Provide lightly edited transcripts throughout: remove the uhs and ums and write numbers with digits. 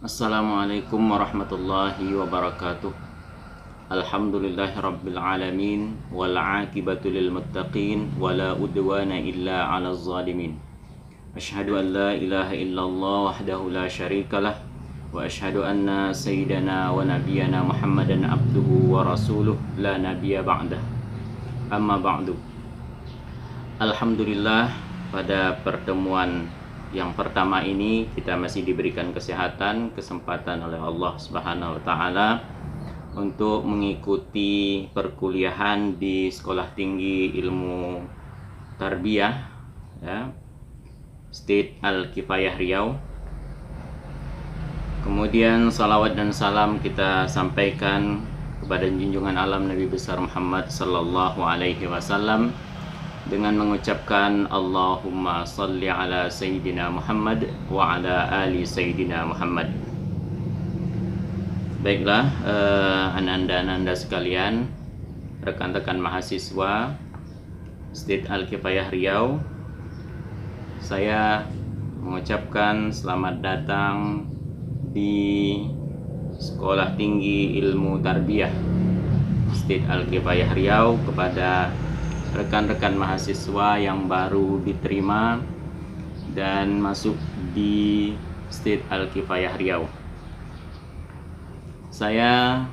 Assalamualaikum warahmatullahi wabarakatuh. Alhamdulillahi rabbil alamin wal aqibatu lil muttaqin wala udwana illa 'alal zalimin. Asyhadu an la ilaha illallah wahdahu la syarikalah wa asyhadu anna sayyidana wa nabiyyana Muhammadan abduhu wa rasuluh la nabiyya ba'dah. Amma ba'du. Alhamdulillah, pada pertemuan yang pertama ini kita masih diberikan kesempatan oleh Allah Subhanahu wa taala untuk mengikuti perkuliahan di Sekolah Tinggi Ilmu Tarbiyah ya, State Al-Kifayah Riau. Kemudian salawat dan salam kita sampaikan kepada junjungan alam Nabi besar Muhammad sallallahu alaihi wasallam dengan mengucapkan Allahumma salli ala Sayyidina Muhammad wa ala ali Sayyidina Muhammad. Baiklah, ananda-ananda sekalian, rekan-rekan mahasiswa State Al-Kifayah Riau, saya mengucapkan selamat datang di Sekolah Tinggi Ilmu Tarbiyah State Al-Kifayah Riau kepada rekan-rekan mahasiswa yang baru diterima dan masuk di State Al-Kifayah Riau. Saya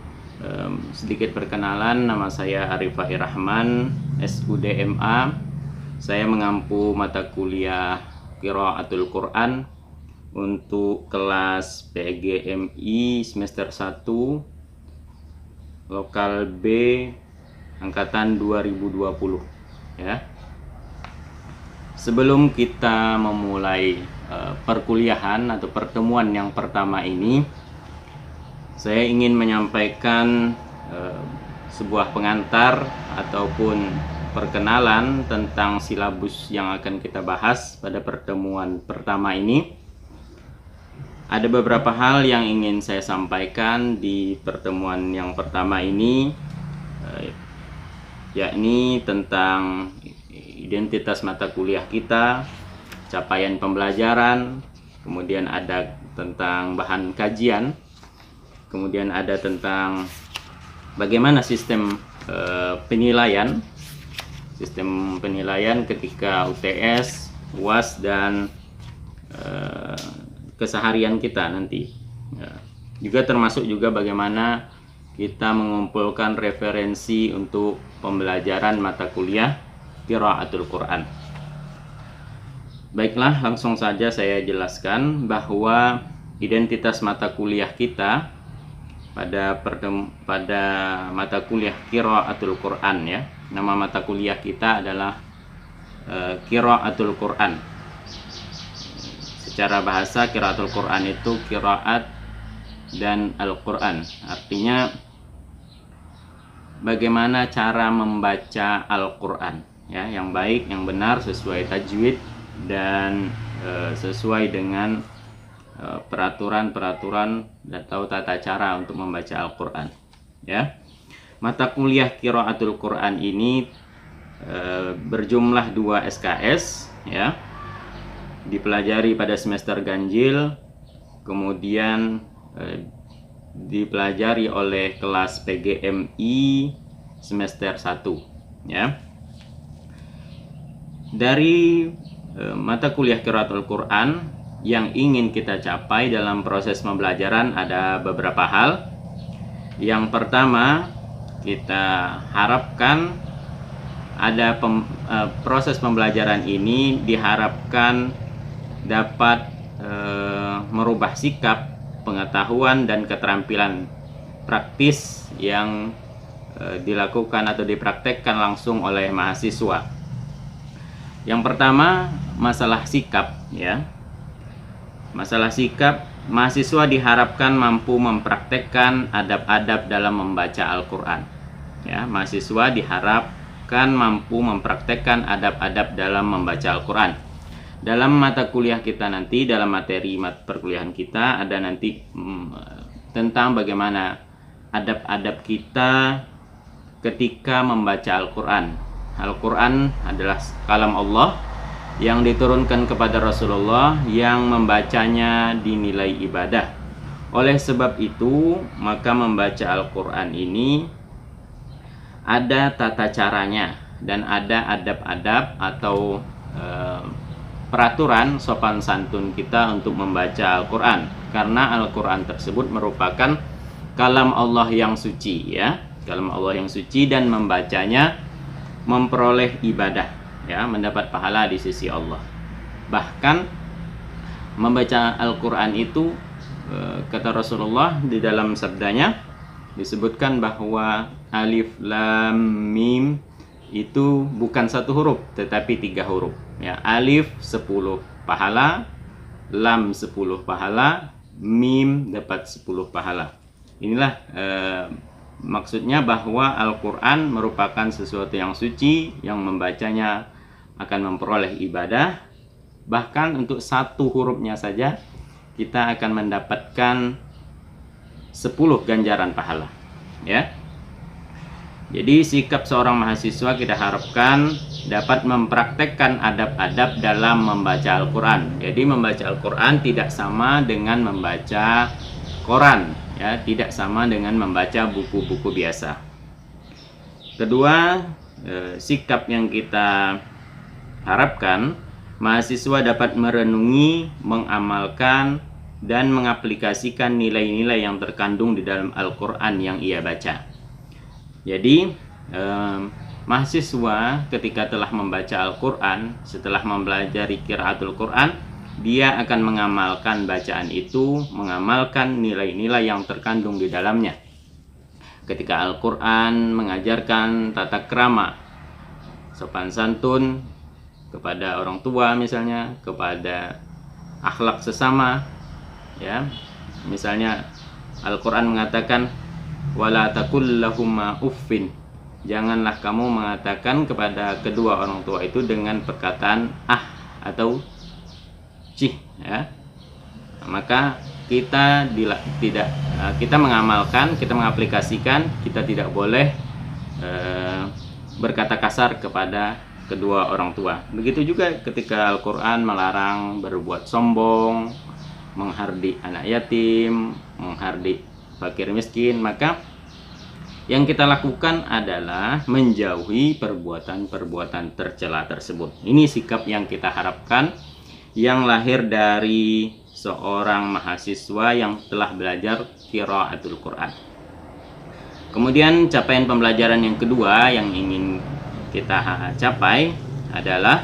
sedikit perkenalan, nama saya Arifai Rahman, SUDMA. Saya mengampu mata kuliah Qiraatul Quran untuk kelas PGMI semester 1 Lokal B angkatan 2020 ya. Sebelum kita memulai perkuliahan atau pertemuan yang pertama ini, saya ingin menyampaikan sebuah pengantar ataupun perkenalan tentang silabus yang akan kita bahas pada pertemuan pertama ini. Ada beberapa hal yang ingin saya sampaikan di pertemuan yang pertama ini, yakni tentang identitas mata kuliah kita, capaian pembelajaran, kemudian ada tentang bahan kajian, kemudian ada tentang bagaimana sistem penilaian ketika UTS, UAS, dan keseharian kita nanti. Juga termasuk juga bagaimana kita mengumpulkan referensi untuk pembelajaran mata kuliah Qiraatul Quran. Baiklah, langsung saja saya jelaskan bahwa identitas mata kuliah kita pada mata kuliah Qiraatul Quran ya. Nama mata kuliah kita adalah Qiraatul Quran. Secara bahasa Qiraatul Quran itu qiraat dan Al-Quran, artinya bagaimana cara membaca Al-Quran ya, yang baik, yang benar, sesuai tajwid dan sesuai dengan peraturan atau tata cara untuk membaca Al-Quran ya. Mata kuliah Qiraatul Quran ini berjumlah 2 SKS ya, dipelajari pada semester ganjil, kemudian dipelajari oleh kelas PGMI semester 1 ya. Dari mata kuliah Qiraatul Quran yang ingin kita capai dalam proses pembelajaran ada beberapa hal. Yang pertama, kita harapkan ada proses pembelajaran ini diharapkan dapat merubah sikap, pengetahuan, dan keterampilan praktis yang dilakukan atau dipraktekkan langsung oleh mahasiswa. Yang pertama, masalah sikap ya. Masalah sikap, mahasiswa diharapkan mampu mempraktekkan adab-adab dalam membaca Al-Quran ya. Mahasiswa diharapkan mampu mempraktekkan adab-adab dalam membaca Al-Quran. Dalam mata kuliah kita nanti, dalam materi perkuliahan kita ada nanti tentang bagaimana adab-adab kita ketika membaca Al-Quran. Al-Quran adalah kalam Allah yang diturunkan kepada Rasulullah, yang membacanya dinilai ibadah. Oleh sebab itu, maka membaca Al-Quran ini ada tata caranya dan ada adab-adab atau peraturan sopan santun kita untuk membaca Al-Quran, karena Al-Quran tersebut merupakan kalam Allah yang suci, ya, kalam Allah yang suci, dan membacanya memperoleh ibadah, ya, mendapat pahala di sisi Allah. Bahkan membaca Al-Quran itu, kata Rasulullah di dalam sabdanya disebutkan bahwa alif lam mim itu bukan satu huruf tetapi 3 huruf, ya. Alif 10 pahala, lam 10 pahala, mim dapat 10 pahala. Inilah maksudnya bahwa Al-Quran merupakan sesuatu yang suci, yang membacanya akan memperoleh ibadah. Bahkan untuk satu hurufnya saja kita akan mendapatkan 10 ganjaran pahala, ya. Jadi sikap seorang mahasiswa kita harapkan dapat mempraktekkan adab-adab dalam membaca Al-Quran. Jadi membaca Al-Quran tidak sama dengan membaca koran, ya, tidak sama dengan membaca buku-buku biasa. Kedua, sikap yang kita harapkan mahasiswa dapat merenungi, mengamalkan, dan mengaplikasikan nilai-nilai yang terkandung di dalam Al-Quran yang ia baca. Jadi mahasiswa ketika telah membaca Al-Quran, setelah mempelajari qiraatul Quran, dia akan mengamalkan bacaan itu, mengamalkan nilai-nilai yang terkandung di dalamnya. Ketika Al-Quran mengajarkan tata krama, sopan santun kepada orang tua misalnya, kepada akhlak sesama, ya. Misalnya Al-Quran mengatakan wala taqul lahumma uffin, janganlah kamu mengatakan kepada kedua orang tua itu dengan perkataan ah atau cih, ya. Maka kita kita mengamalkan, kita mengaplikasikan, kita tidak boleh berkata kasar kepada kedua orang tua. Begitu juga ketika Al-Quran melarang berbuat sombong, menghardik anak yatim, menghardik fakir miskin, maka yang kita lakukan adalah menjauhi perbuatan-perbuatan tercela tersebut. Ini sikap yang kita harapkan yang lahir dari seorang mahasiswa yang telah belajar qiraatul Quran. Kemudian capaian pembelajaran yang kedua yang ingin kita capai adalah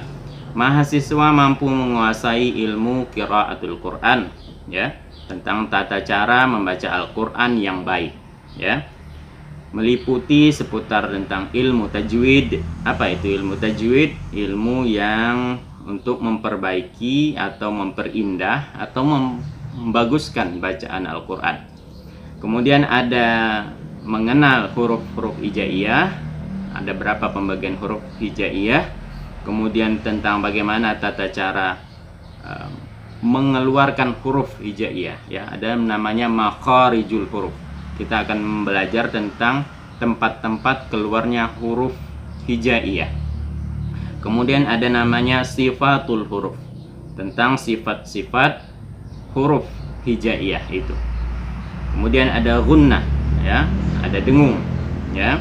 mahasiswa mampu menguasai ilmu qiraatul Quran, ya, tentang tata cara membaca Al-Quran yang baik, ya, meliputi seputar tentang ilmu tajwid. Apa itu ilmu tajwid? Ilmu yang untuk memperbaiki atau memperindah atau membaguskan bacaan Al-Quran. Kemudian ada mengenal huruf-huruf hijaiyah, ada berapa pembagian huruf hijaiyah. Kemudian tentang bagaimana tata cara mengeluarkan huruf hijaiyah, ya, ada namanya makharijul huruf. Kita akan belajar tentang tempat-tempat keluarnya huruf hijaiyah. Kemudian ada namanya sifatul huruf, tentang sifat-sifat huruf hijaiyah itu. Kemudian ada gunnah, ya, ada dengung, ya.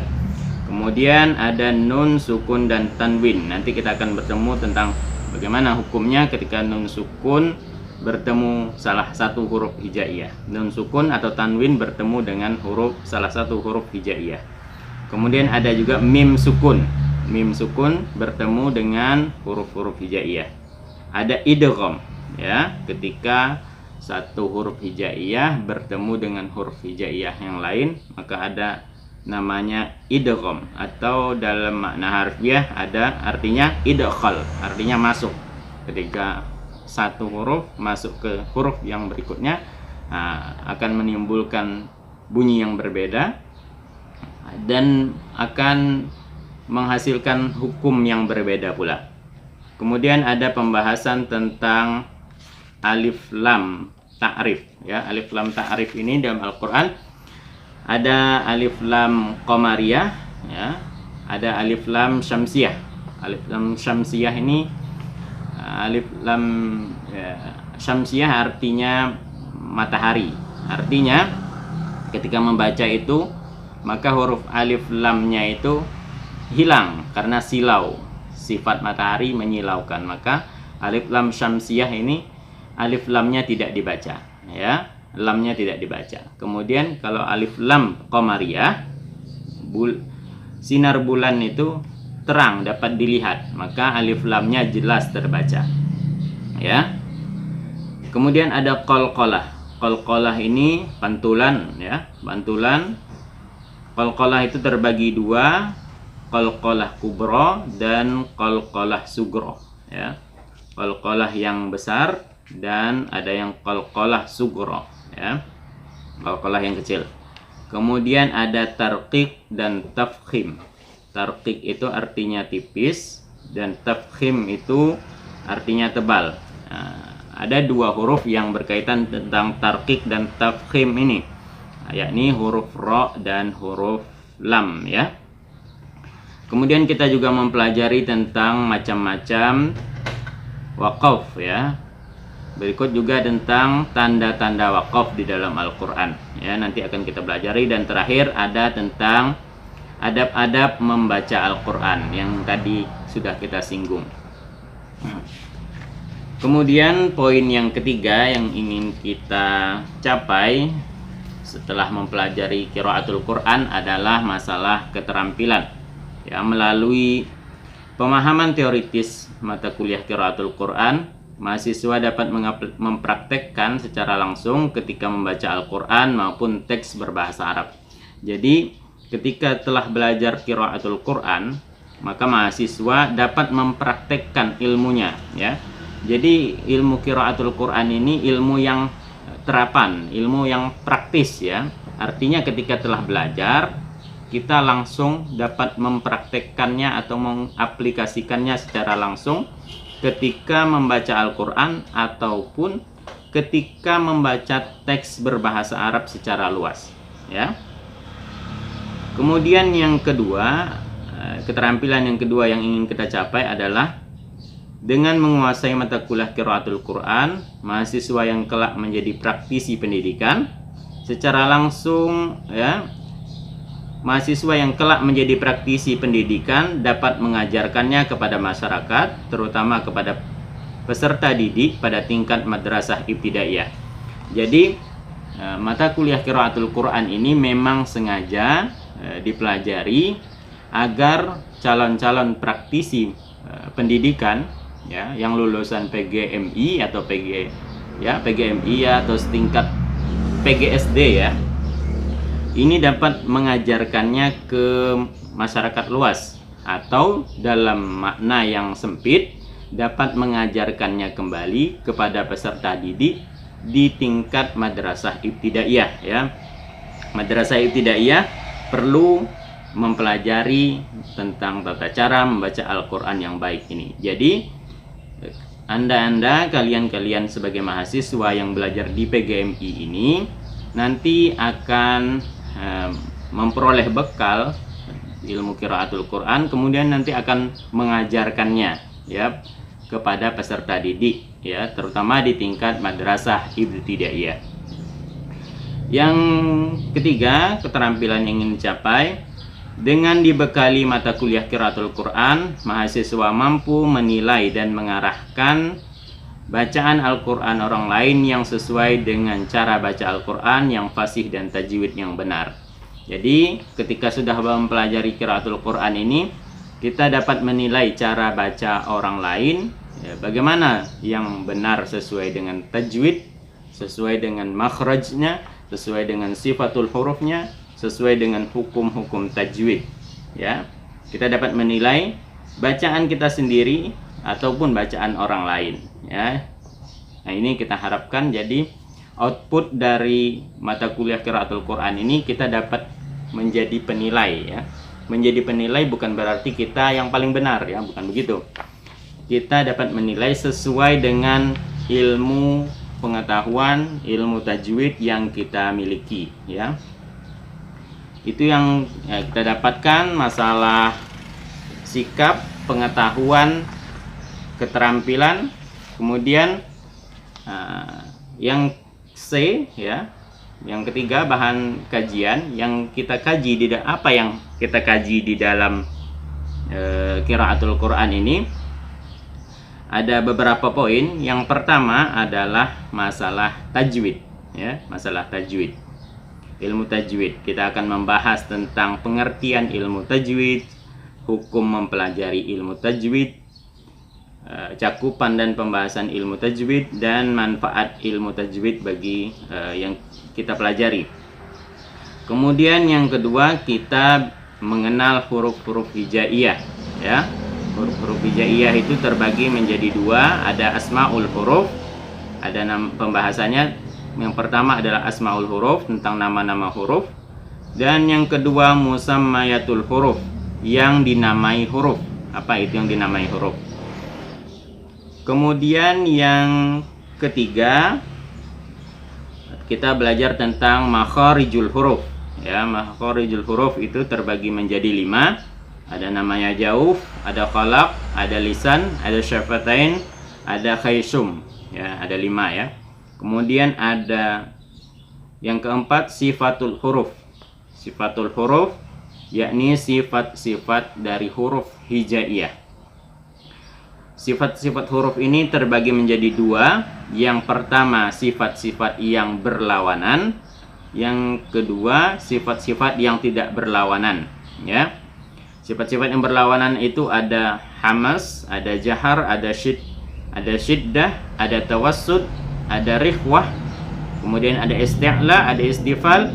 Kemudian ada nun, sukun, dan tanwin. Nanti kita akan bertemu tentang bagaimana hukumnya ketika nun sukun bertemu salah satu huruf hijaiyah. Nun sukun atau tanwin bertemu dengan salah satu huruf hijaiyah. Kemudian ada juga mim sukun. Mim sukun bertemu dengan huruf-huruf hijaiyah. Ada idgham, ya, ketika satu huruf hijaiyah bertemu dengan huruf hijaiyah yang lain, maka ada namanya idgham, atau dalam makna harfiah ada artinya idkhal, artinya masuk. Ketika satu huruf masuk ke huruf yang berikutnya, akan menimbulkan bunyi yang berbeda dan akan menghasilkan hukum yang berbeda pula. Kemudian ada pembahasan tentang alif lam ta'rif, ya. Alif lam ta'rif ini dalam Al-Quran ada alif lam qamariyah, ya, ada alif lam syamsiyah. Alif lam syamsiyah ini alif lam, ya, syamsiyah artinya matahari, Artinya ketika membaca itu maka huruf alif lamnya itu hilang karena silau, sifat matahari menyilaukan, maka alif lam syamsiyah ini alif lamnya tidak dibaca, ya, lamnya tidak dibaca. Kemudian kalau alif lam qamariyah, sinar bulan itu terang dapat dilihat, maka alif lamnya jelas terbaca, ya. Kemudian ada qalqalah. Qalqalah ini pantulan, ya, pantulan. Qalqalah itu terbagi dua, qalqalah kubra dan qalqalah sugro, ya. Qalqalah yang besar dan ada yang qalqalah sugro, ya, qalqalah yang kecil. Kemudian ada tarqiq dan tafkhim. Tarqiq itu artinya tipis dan tafkhim itu artinya tebal. Nah, ada dua huruf yang berkaitan tentang tarqiq dan tafkhim ini, yakni huruf ra dan huruf lam, ya. Kemudian kita juga mempelajari tentang macam-macam waqaf, ya. Berikut juga tentang tanda-tanda waqaf di dalam Al-Qur'an, ya, nanti akan kita pelajari. Dan terakhir ada tentang adab-adab membaca Al-Qur'an yang tadi sudah kita singgung. Kemudian poin yang ketiga yang ingin kita capai setelah mempelajari qiraatul Qur'an adalah masalah keterampilan, ya, melalui pemahaman teoritis mata kuliah qiraatul Qur'an, mahasiswa dapat mempraktekkan secara langsung ketika membaca Al-Qur'an maupun teks berbahasa Arab. Jadi ketika telah belajar qiraatul Qur'an, maka mahasiswa dapat mempraktekkan ilmunya, ya. Jadi ilmu qiraatul Qur'an ini ilmu yang terapan, ilmu yang praktis, ya. Artinya ketika telah belajar, kita langsung dapat mempraktekkannya atau mengaplikasikannya secara langsung ketika membaca Al-Qur'an ataupun ketika membaca teks berbahasa Arab secara luas, ya. Kemudian yang kedua, keterampilan yang kedua yang ingin kita capai adalah dengan menguasai mata kuliah qiraatul Qur'an, mahasiswa yang kelak menjadi praktisi pendidikan secara langsung, ya, mahasiswa yang kelak menjadi praktisi pendidikan dapat mengajarkannya kepada masyarakat, terutama kepada peserta didik pada tingkat madrasah ibtidaiyah. Jadi mata kuliah qiraatul Qur'an ini memang sengaja dipelajari agar calon-calon praktisi pendidikan, ya, yang lulusan PGMI atau PGMI ya, atau setingkat PGSD, ya, ini dapat mengajarkannya ke masyarakat luas, atau dalam makna yang sempit dapat mengajarkannya kembali kepada peserta didik di tingkat madrasah ibtidaiyah, ya. Madrasah ibtidaiyah perlu mempelajari tentang tata cara membaca Al-Qur'an yang baik ini. Jadi Anda kalian sebagai mahasiswa yang belajar di PGMI ini nanti akan memperoleh bekal ilmu qiraatul Qur'an, kemudian nanti akan mengajarkannya, ya, kepada peserta didik, ya, terutama di tingkat madrasah ibtidaiyah. Yang ketiga, keterampilan yang ingin dicapai, dengan dibekali mata kuliah qiraatul Qur'an, mahasiswa mampu menilai dan mengarahkan bacaan Al-Qur'an orang lain yang sesuai dengan cara baca Al-Qur'an yang fasih dan tajwid yang benar. Jadi ketika sudah mempelajari qiraatul Qur'an ini, kita dapat menilai cara baca orang lain, ya, bagaimana yang benar sesuai dengan tajwid, sesuai dengan makhrajnya, sesuai dengan sifatul hurufnya, sesuai dengan hukum-hukum tajwid, ya. Kita dapat menilai bacaan kita sendiri ataupun bacaan orang lain, ya. Nah, ini kita harapkan jadi output dari mata kuliah qiraatul Qur'an ini kita dapat menjadi penilai, ya. Menjadi penilai bukan berarti kita yang paling benar, ya, bukan begitu. Kita dapat menilai sesuai dengan ilmu pengetahuan, ilmu tajwid yang kita miliki, ya. Itu yang kita dapatkan masalah sikap, pengetahuan, keterampilan. Kemudian yang C, ya, Yang ketiga, bahan kajian yang kita kaji apa yang kita kaji di dalam qiraatul Quran ini. Ada beberapa poin. Yang pertama adalah masalah tajwid, ya, masalah tajwid. Ilmu tajwid. Kita akan membahas tentang pengertian ilmu tajwid, hukum mempelajari ilmu tajwid, cakupan dan pembahasan ilmu tajwid, dan manfaat ilmu tajwid bagi yang kita pelajari. Kemudian yang kedua, kita mengenal huruf-huruf hijaiyah, ya. Huruf-huruf hijaiyah itu terbagi menjadi dua, ada asmaul huruf, ada pembahasannya. Yang pertama adalah asmaul huruf, tentang nama-nama huruf, dan yang kedua musammayatul huruf, yang dinamai huruf. Apa itu yang dinamai huruf? Kemudian yang ketiga, kita belajar tentang makharijul huruf, ya. Makharijul huruf itu terbagi menjadi 5. Ada namanya jauf, ada khalaq, ada lisan, ada syafatain, ada khaysum, ya, ada 5, ya. Kemudian ada yang keempat, sifatul huruf. Sifatul huruf yakni sifat-sifat dari huruf hijaiyah. Sifat-sifat huruf ini terbagi menjadi 2. Yang pertama, sifat-sifat yang berlawanan. Yang kedua, sifat-sifat yang tidak berlawanan, ya. Sifat-sifat yang berlawanan itu ada hamas, ada jahar, ada syiddah, ada tawassud, ada rikhwah, kemudian ada isti'la, ada istifal,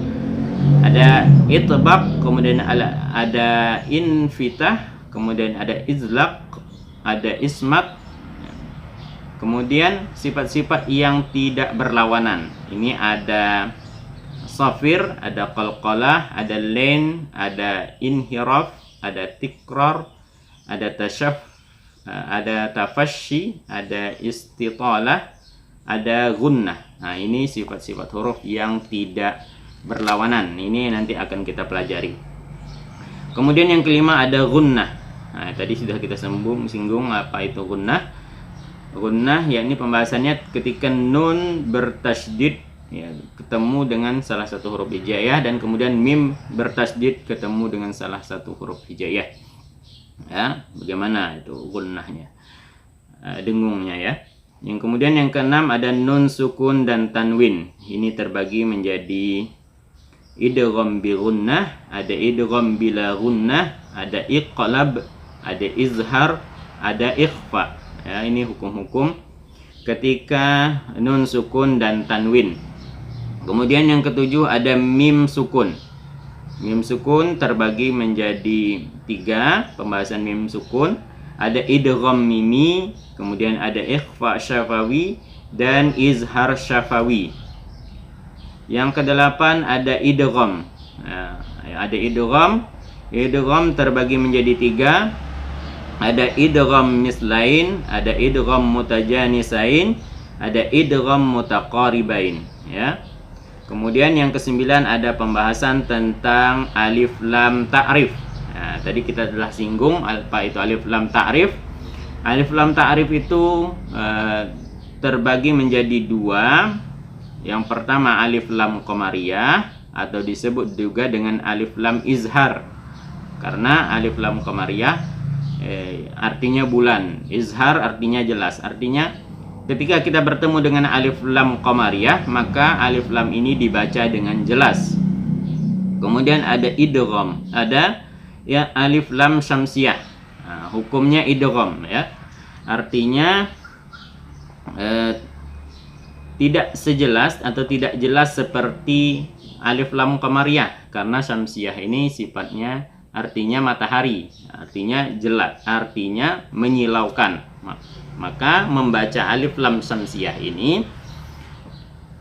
ada itbaq, kemudian ada infitah, kemudian ada izlaq, ada ismat. Kemudian sifat-sifat yang tidak berlawanan, ini ada safir, ada qalqalah, ada lain, ada inhiraf, ada tikrar, ada ada tafasyi, ada istitalah, ada gunnah. Nah, ini sifat-sifat huruf yang tidak berlawanan. Ini nanti akan kita pelajari. Kemudian yang kelima ada gunnah. Nah, tadi sudah kita singgung apa itu gunnah. Gunnah yakni pembahasannya ketika nun bertasydid, ya, ketemu dengan salah satu huruf hijaiyah, dan kemudian mim bertasydid ketemu dengan salah satu huruf hijaiyah. Ya, bagaimana itu gunnahnya, dengungnya, ya. Yang kemudian yang keenam ada nun sukun dan tanwin. Ini terbagi menjadi idgham bi gunnah, ada idgham bila gunnah, ada iqlab, ada izhar, ada ikhfa. Ya, ini hukum-hukum ketika nun sukun dan tanwin. Kemudian yang ketujuh ada mim sukun. Mim sukun terbagi menjadi 3 pembahasan mim sukun. Ada idgham mimi, kemudian ada ikhfa syafawi, dan izhar syafawi. Yang kedelapan ada idgham. Nah, ada idgham. Idgham terbagi menjadi 3. Ada idgham mislain, ada idgham mutajanisain, ada idgham mutaqaribain, ya. Kemudian yang kesembilan ada pembahasan tentang alif lam ta'rif. Nah, tadi kita telah singgung apa itu alif lam ta'rif. Alif lam ta'rif itu terbagi menjadi 2. Yang pertama alif lam qamariyah, atau disebut juga dengan alif lam izhar. Karena alif lam qamariyah artinya bulan, izhar artinya jelas. Artinya ketika kita bertemu dengan alif lam qamariyah, maka alif lam ini dibaca dengan jelas. Kemudian ada idgham, ada ya alif lam syamsiyah. Nah, hukumnya idgham, ya. Artinya tidak sejelas atau tidak jelas seperti alif lam qamariyah, karena syamsiyah ini sifatnya artinya matahari, artinya jelas, artinya menyilaukan. Maka membaca alif lam syamsiyah ini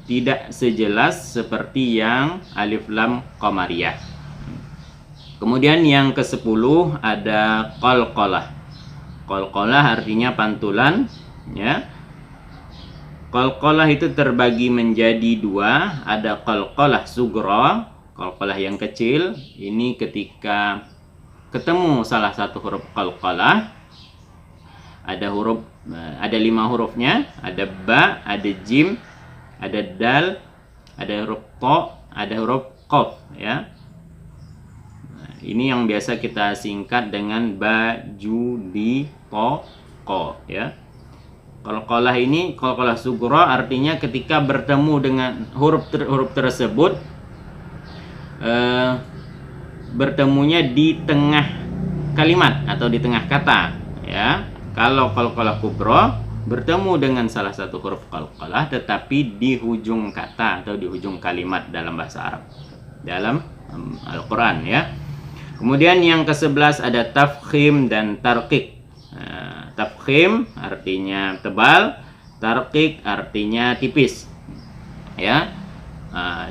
tidak sejelas seperti yang alif lam qamariyah. Kemudian yang ke-10 ada qalqalah. Qalqalah artinya pantulan, ya. Qalqalah itu terbagi menjadi 2. Ada qalqalah sugra, qalqalah yang kecil. Ini ketika ketemu salah satu huruf qalqalah, ada 5 hurufnya, ada ba, ada jim, ada dal, ada huruf to, ada huruf qaf ya. Nah, ini yang biasa kita singkat dengan ba, ju, di, to, ko ya. Qalqalah ini qalqalah sughra artinya ketika bertemu dengan huruf tersebut bertemunya di tengah kalimat atau di tengah kata ya. Kalau qalqalah kubra bertemu dengan salah satu huruf qalqalah tetapi di ujung kata atau di ujung kalimat dalam bahasa Arab dalam Al-Qur'an ya. Kemudian yang ke-11 ada tafkhim dan tarqiq. Tafkhim artinya tebal, tarqiq artinya tipis ya.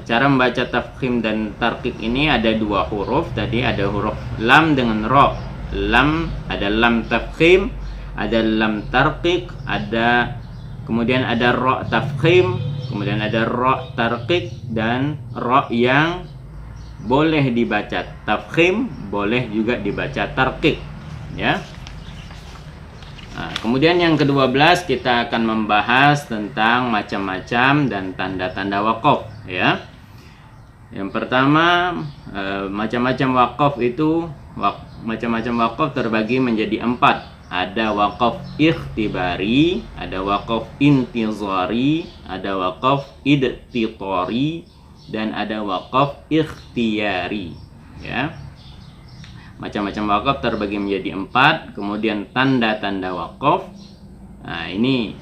Cara membaca tafkhim dan tarqiq ini ada dua huruf. Tadi ada huruf lam dengan ro. Lam, ada lam tafkhim, ada lam tarqiq, kemudian ada ro tafkhim, kemudian ada ro tarqiq, dan ro yang boleh dibaca tafkhim, boleh juga dibaca tarqiq ya. Kemudian yang ke-12 kita akan membahas tentang macam-macam dan tanda-tanda waqaf ya. Yang pertama, macam-macam waqaf itu macam-macam waqaf terbagi menjadi 4. Ada waqaf ikhtibari, ada waqaf intizari, ada waqaf idtitori, dan ada waqaf ikhtiyari ya. Macam-macam waqaf terbagi menjadi 4. Kemudian tanda-tanda waqaf. Nah, ini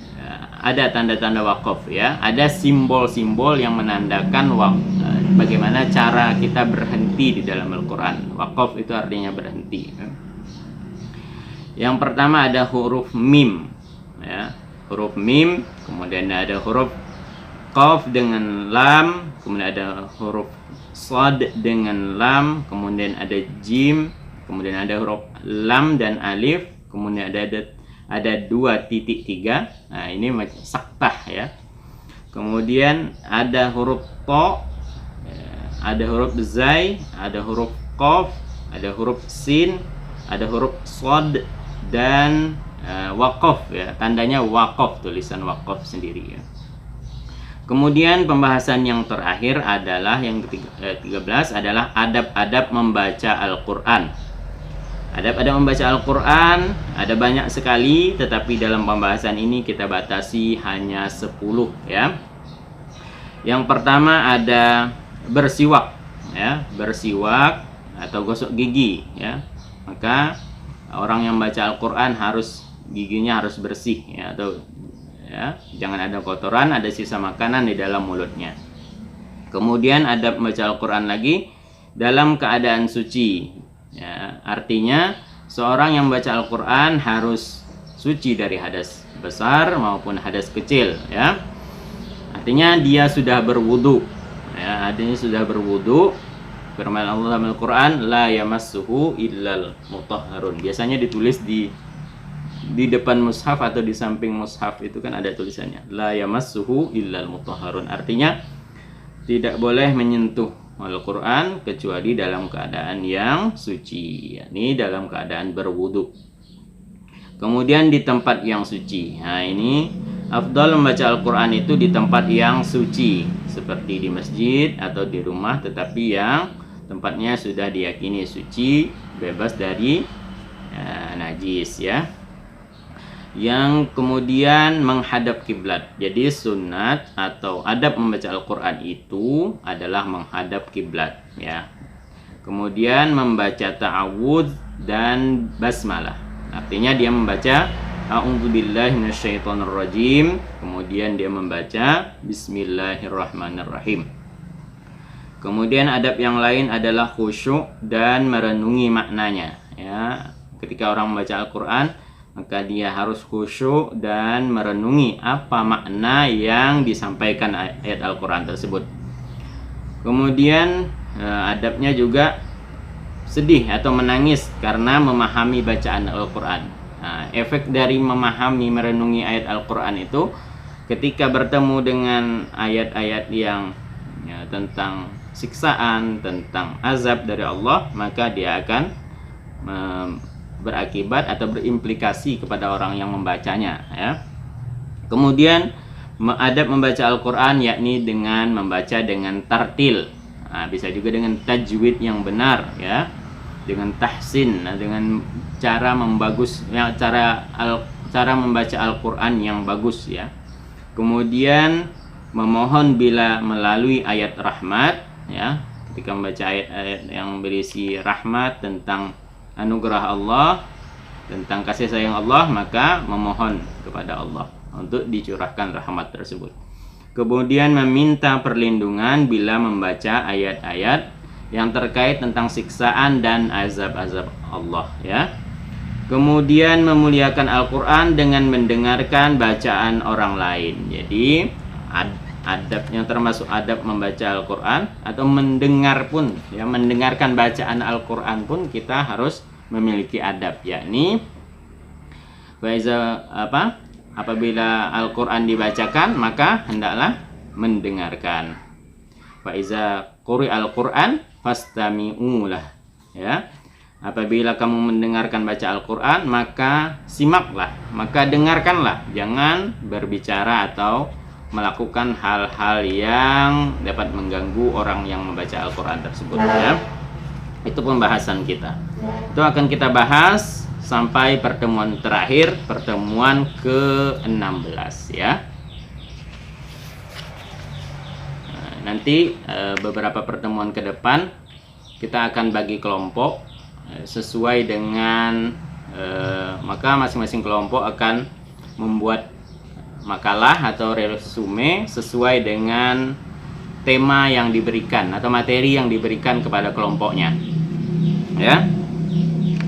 ada tanda-tanda waqaf ya. Ada simbol-simbol yang menandakan bagaimana cara kita berhenti di dalam Al-Quran. Waqaf itu artinya berhenti ya. Yang pertama ada huruf mim ya. Huruf mim, kemudian ada huruf qaf dengan lam, kemudian ada huruf shad dengan lam, kemudian ada jim, kemudian ada huruf lam dan alif, kemudian ada 2.3. Nah, ini saktah ya. Kemudian ada huruf to, ada huruf zai, ada huruf qaf, ada huruf sin, ada huruf shad, dan waqaf ya. Tandanya waqaf, tulisan waqaf sendiri ya. Kemudian pembahasan yang terakhir adalah yang ke-13 adalah adab-adab membaca Al-Quran. Adab-adab membaca Al-Quran ada banyak sekali, tetapi dalam pembahasan ini kita batasi hanya 10 ya. Yang pertama ada bersiwak ya, bersiwak atau gosok gigi ya. Maka orang yang baca Al-Quran giginya harus bersih ya, atau ya, jangan ada kotoran, ada sisa makanan di dalam mulutnya. Kemudian adab membaca Al-Quran lagi dalam keadaan suci ya, artinya seorang yang membaca Al-Quran harus suci dari hadas besar maupun hadas kecil ya. Artinya dia sudah berwudu ya, artinya sudah berwudu. Firman Allah dalam Al-Quran, la yamassuhu illal mutahharun. Biasanya ditulis di depan mushaf atau di samping mushaf itu kan ada tulisannya la yamassuhu illal mutahharun. Artinya tidak boleh menyentuh Al-Quran kecuali dalam keadaan yang suci, yakni dalam keadaan berwudu. Kemudian di tempat yang suci. Nah, ini afdal membaca Al-Quran itu di tempat yang suci, seperti di masjid atau di rumah, tetapi yang tempatnya sudah diyakini suci, bebas dari najis ya. Yang kemudian menghadap kiblat. Jadi sunat atau adab membaca Al-Quran itu adalah menghadap kiblat ya. Kemudian membaca ta'awudz dan basmalah. Artinya dia membaca a'udzubillahi minasyaitonirrajim, kemudian dia membaca bismillahirrahmanirrahim. Kemudian adab yang lain adalah khusyuk dan merenungi maknanya ya. Ketika orang membaca Al-Quran, maka dia harus khusyuk dan merenungi apa makna yang disampaikan ayat Al-Quran tersebut. Kemudian adabnya juga sedih atau menangis karena memahami bacaan Al-Quran. Nah, efek dari memahami, merenungi ayat Al-Quran itu ketika bertemu dengan ayat-ayat yang ya, tentang siksaan, tentang azab dari Allah, maka dia akan berakibat atau berimplikasi kepada orang yang membacanya ya. Kemudian Adab membaca Al-Quran yakni dengan membaca dengan tartil. Bisa juga dengan tajwid yang benar ya, dengan tahsin, dengan cara membagus ya, cara membaca Al-Quran yang bagus ya. Kemudian memohon bila melalui ayat rahmat ya, ketika membaca ayat-ayat yang berisi rahmat tentang anugerah Allah, tentang kasih sayang Allah, maka memohon kepada Allah untuk dicurahkan rahmat tersebut. Kemudian meminta perlindungan bila membaca ayat-ayat yang terkait tentang siksaan dan azab-azab Allah ya. Kemudian memuliakan Al-Quran dengan mendengarkan bacaan orang lain. Jadi adab yang termasuk adab membaca Al-Quran atau mendengar pun ya, mendengarkan bacaan Al-Quran pun kita harus memiliki adab, yakni apabila Al-Quran dibacakan maka hendaklah mendengarkan. Fa iza quri'al Quran fastami'u lah ya. Apabila kamu mendengarkan baca Al-Quran maka simaklah, maka dengarkanlah, jangan berbicara atau melakukan hal-hal yang dapat mengganggu orang yang membaca Al-Quran tersebut ya. Itu pembahasan kita. Itu akan kita bahas sampai pertemuan terakhir, pertemuan ke-16 ya. Nanti beberapa pertemuan ke depan kita akan bagi kelompok sesuai dengan maka masing-masing kelompok akan membuat makalah atau resume sesuai dengan tema yang diberikan atau materi yang diberikan kepada kelompoknya ya.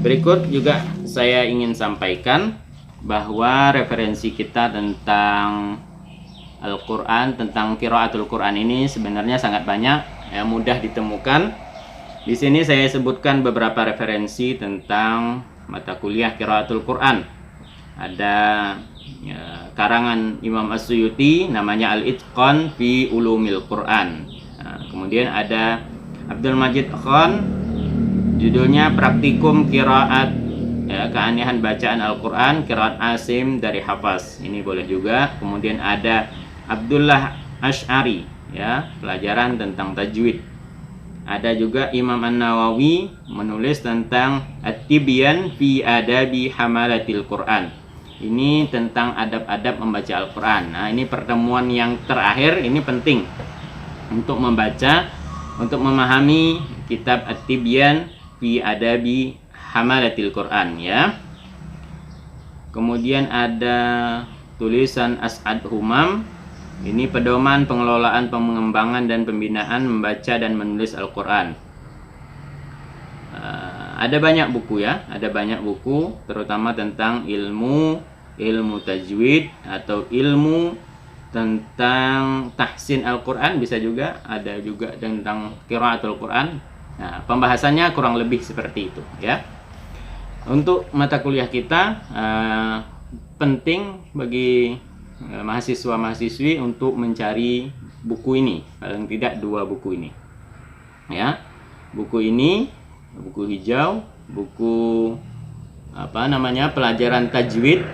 Berikut juga saya ingin sampaikan bahwa referensi kita tentang Al-Quran, tentang qiraatul Quran ini sebenarnya sangat banyak ya, mudah ditemukan. Di sini saya sebutkan beberapa referensi tentang mata kuliah qiraatul Quran. Ada ya, karangan Imam As-Suyuti namanya Al-Itqan fi Ulumil Quran. Kemudian ada Abdul Majid Khan, judulnya Praktikum Qiraat ya, keanehan bacaan Al-Quran Qiraat Asim dari Hafaz. Ini boleh juga. Kemudian ada Abdullah Asy'ari ya, pelajaran tentang tajwid. Ada juga Imam An-Nawawi menulis tentang At-Tibyan fi Adabi Hamalatil Quran. Ini tentang adab-adab membaca Al-Quran. Nah, ini pertemuan yang terakhir, ini penting untuk membaca, untuk memahami kitab At-Tibyan fi Adabi Hamalatil Quran ya. Kemudian ada tulisan As'ad Humam. Ini pedoman pengelolaan, pengembangan dan pembinaan membaca dan menulis Al-Quran. Ada banyak buku ya, ada banyak buku terutama tentang ilmu tajwid atau ilmu tentang tahsin Al-Quran, bisa juga ada juga tentang qiraatul Quran. Nah, pembahasannya kurang lebih seperti itu ya. Untuk mata kuliah kita penting bagi mahasiswa-mahasiswi untuk mencari buku ini, paling tidak 2 buku ini ya. Buku ini, buku hijau, buku pelajaran tajwid,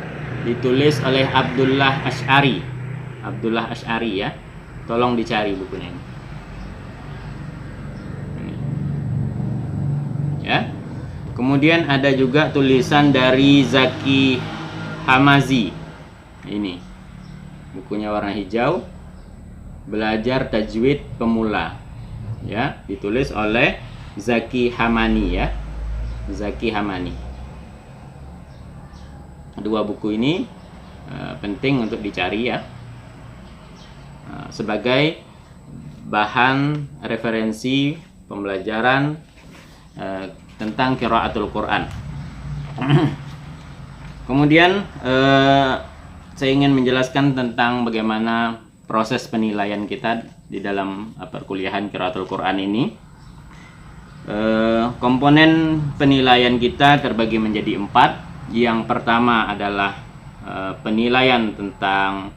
ditulis oleh Abdullah Asy'ari ya. Tolong dicari bukunya ini ya. Kemudian ada juga tulisan dari Zaki Hamazi. Ini bukunya warna hijau, Belajar Tajwid Pemula ya, ditulis oleh Zaki Hamani ya. Zaki Hamani. 2 buku ini penting untuk dicari ya, sebagai bahan referensi pembelajaran tentang qiraatul Quran. Kemudian saya ingin menjelaskan tentang bagaimana proses penilaian kita di dalam perkuliahan qiraatul Quran ini. Komponen penilaian kita terbagi menjadi 4. Yang pertama adalah penilaian tentang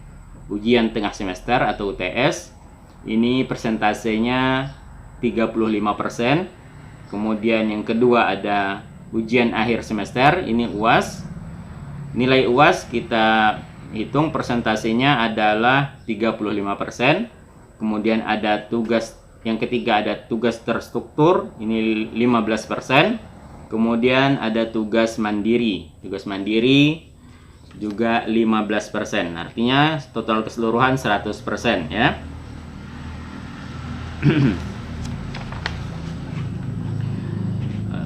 ujian tengah semester atau UTS. Ini persentasenya 35%. Kemudian yang kedua ada ujian akhir semester, ini UAS. Nilai UAS kita hitung persentasenya adalah 35%. Kemudian ada tugas yang ketiga, ada tugas terstruktur, ini 15%. Kemudian ada tugas mandiri. Tugas mandiri juga 15%. Artinya total keseluruhan 100% ya.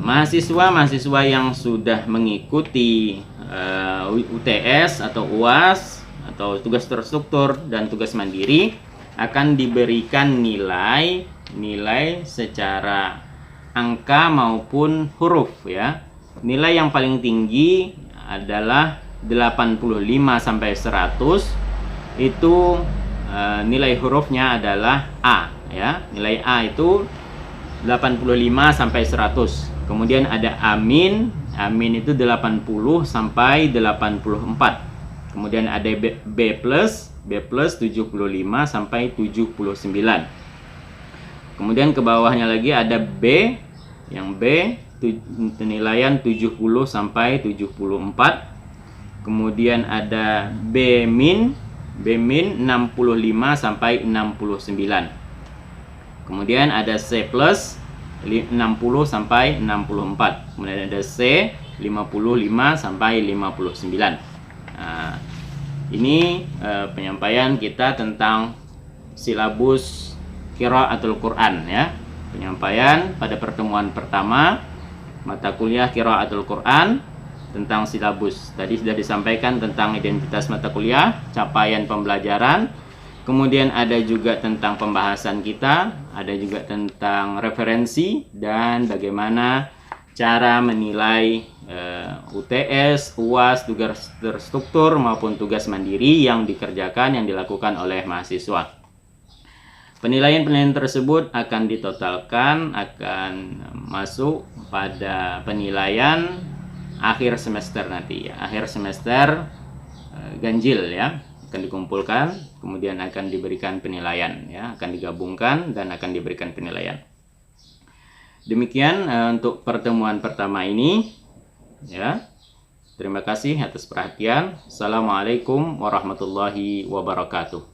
Mahasiswa yang sudah mengikuti UTS atau UAS atau tugas terstruktur dan tugas mandiri akan diberikan nilai secara angka maupun huruf ya. Nilai yang paling tinggi adalah 85 sampai 100. Itu nilai hurufnya adalah A ya. Nilai A itu 85 sampai 100. Kemudian ada amin. Amin itu 80 sampai 84. Kemudian ada B plus 75 sampai 79. Kemudian ke bawahnya lagi ada B. Yang B penilaian 70 sampai 74. Kemudian ada B min 65 sampai 69. Kemudian ada C plus 60 sampai 64. Kemudian ada C 55 sampai 59. Nah, ini penyampaian kita tentang silabus Qiraatul Quran ya. Penyampaian pada pertemuan pertama mata kuliah Qiraatul Quran tentang silabus. Tadi sudah disampaikan tentang identitas mata kuliah, capaian pembelajaran. Kemudian ada juga tentang pembahasan kita, ada juga tentang referensi dan bagaimana cara menilai UTS, UAS, tugas terstruktur maupun tugas mandiri yang dikerjakan, yang dilakukan oleh mahasiswa. Penilaian-penilaian tersebut akan ditotalkan, akan masuk pada penilaian akhir semester nanti ya. Akhir semester ganjil ya. Akan dikumpulkan, kemudian akan diberikan penilaian ya, akan digabungkan dan akan diberikan penilaian. Demikian untuk pertemuan pertama ini ya. Terima kasih atas perhatian. Assalamualaikum warahmatullahi wabarakatuh.